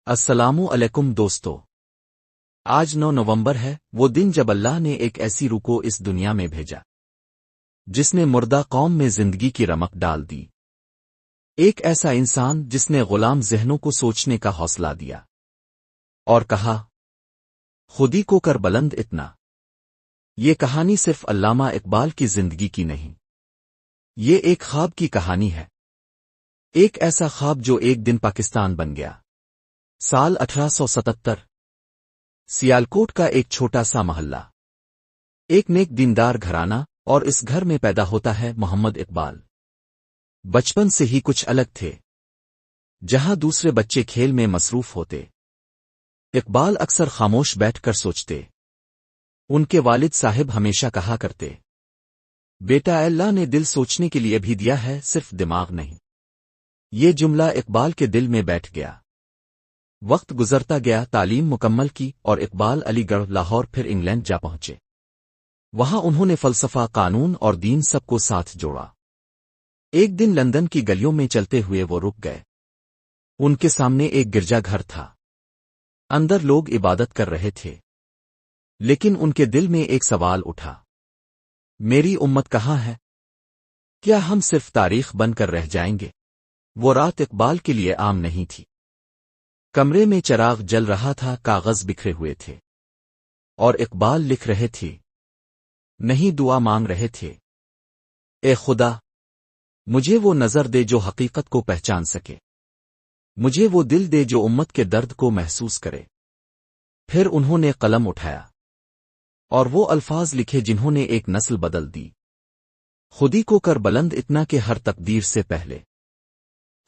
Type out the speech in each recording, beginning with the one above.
السلام علیکم دوستو۔ آج 9 نومبر ہے، وہ دن جب اللہ نے ایک ایسی روح کو اس دنیا میں بھیجا جس نے مردہ قوم میں زندگی کی رمق ڈال دی۔ ایک ایسا انسان جس نے غلام ذہنوں کو سوچنے کا حوصلہ دیا اور کہا، خودی کو کر بلند اتنا۔ یہ کہانی صرف علامہ اقبال کی زندگی کی نہیں، یہ ایک خواب کی کہانی ہے۔ ایک ایسا خواب جو ایک دن پاکستان بن گیا۔ سال 1877۔ سیالکوٹ کا ایک چھوٹا سا محلہ، ایک نیک دیندار گھرانہ، اور اس گھر میں پیدا ہوتا ہے محمد اقبال۔ بچپن سے ہی کچھ الگ تھے۔ جہاں دوسرے بچے کھیل میں مصروف ہوتے، اقبال اکثر خاموش بیٹھ کر سوچتے۔ ان کے والد صاحب ہمیشہ کہا کرتے، بیٹا اللہ نے دل سوچنے کے لیے بھی دیا ہے، صرف دماغ نہیں۔ یہ جملہ اقبال کے دل میں بیٹھ گیا۔ وقت گزرتا گیا، تعلیم مکمل کی اور اقبال علی گڑھ، لاہور، پھر انگلینڈ جا پہنچے۔ وہاں انہوں نے فلسفہ، قانون اور دین سب کو ساتھ جوڑا۔ ایک دن لندن کی گلیوں میں چلتے ہوئے وہ رک گئے۔ ان کے سامنے ایک گرجا گھر تھا۔ اندر لوگ عبادت کر رہے تھے، لیکن ان کے دل میں ایک سوال اٹھا، میری امت کہاں ہے؟ کیا ہم صرف تاریخ بن کر رہ جائیں گے؟ وہ رات اقبال کے لیے عام نہیں تھی۔ کمرے میں چراغ جل رہا تھا، کاغذ بکھرے ہوئے تھے، اور اقبال لکھ رہے تھے، نہیں دعا مانگ رہے تھے۔ اے خدا، مجھے وہ نظر دے جو حقیقت کو پہچان سکے، مجھے وہ دل دے جو امت کے درد کو محسوس کرے۔ پھر انہوں نے قلم اٹھایا اور وہ الفاظ لکھے جنہوں نے ایک نسل بدل دی۔ خودی کو کر بلند اتنا کہ ہر تقدیر سے پہلے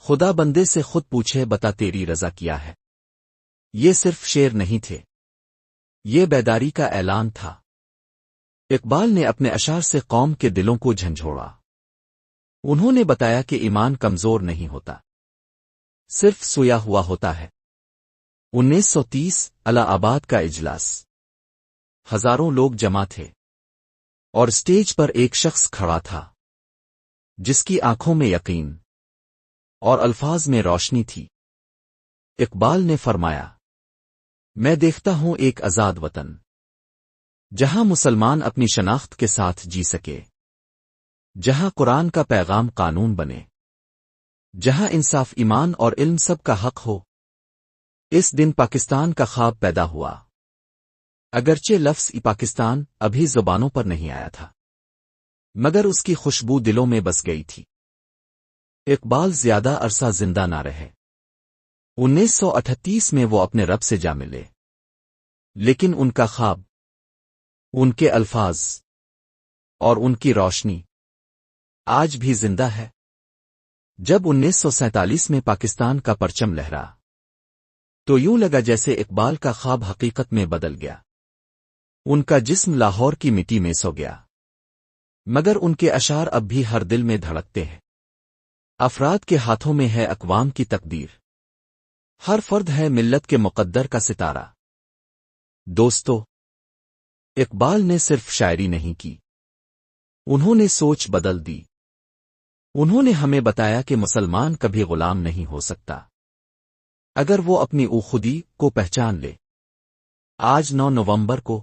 خدا بندے سے خود پوچھے، بتا تیری رضا کیا ہے۔ یہ صرف شعر نہیں تھے، یہ بیداری کا اعلان تھا۔ اقبال نے اپنے اشعار سے قوم کے دلوں کو جھنجھوڑا۔ انہوں نے بتایا کہ ایمان کمزور نہیں ہوتا، صرف سویا ہوا ہوتا ہے۔ 1930 الہ آباد کا اجلاس، ہزاروں لوگ جمع تھے، اور اسٹیج پر ایک شخص کھڑا تھا جس کی آنکھوں میں یقین اور الفاظ میں روشنی تھی۔ اقبال نے فرمایا، میں دیکھتا ہوں ایک آزاد وطن جہاں مسلمان اپنی شناخت کے ساتھ جی سکے، جہاں قرآن کا پیغام قانون بنے، جہاں انصاف، ایمان اور علم سب کا حق ہو۔ اس دن پاکستان کا خواب پیدا ہوا، اگرچہ لفظ پاکستان ابھی زبانوں پر نہیں آیا تھا، مگر اس کی خوشبو دلوں میں بس گئی تھی۔ اقبال زیادہ عرصہ زندہ نہ رہے۔ 1938 میں وہ اپنے رب سے جا ملے، لیکن ان کا خواب، ان کے الفاظ اور ان کی روشنی آج بھی زندہ ہے۔ جب 1947 میں پاکستان کا پرچم لہرا تو یوں لگا جیسے اقبال کا خواب حقیقت میں بدل گیا۔ ان کا جسم لاہور کی مٹی میں سو گیا، مگر ان کے اشعار اب بھی ہر دل میں دھڑکتے ہیں۔ افراد کے ہاتھوں میں ہے اقوام کی تقدیر، ہر فرد ہے ملت کے مقدر کا ستارہ۔ دوستو، اقبال نے صرف شاعری نہیں کی، انہوں نے سوچ بدل دی۔ انہوں نے ہمیں بتایا کہ مسلمان کبھی غلام نہیں ہو سکتا اگر وہ اپنی خودی کو پہچان لے۔ آج 9 نومبر کو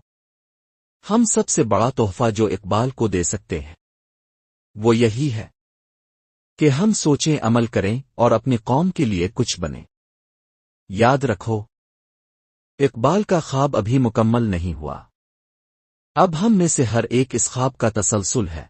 ہم سب سے بڑا تحفہ جو اقبال کو دے سکتے ہیں وہ یہی ہے کہ ہم سوچیں، عمل کریں اور اپنی قوم کے لیے کچھ بنیں۔ یاد رکھو، اقبال کا خواب ابھی مکمل نہیں ہوا، اب ہم میں سے ہر ایک اس خواب کا تسلسل ہے۔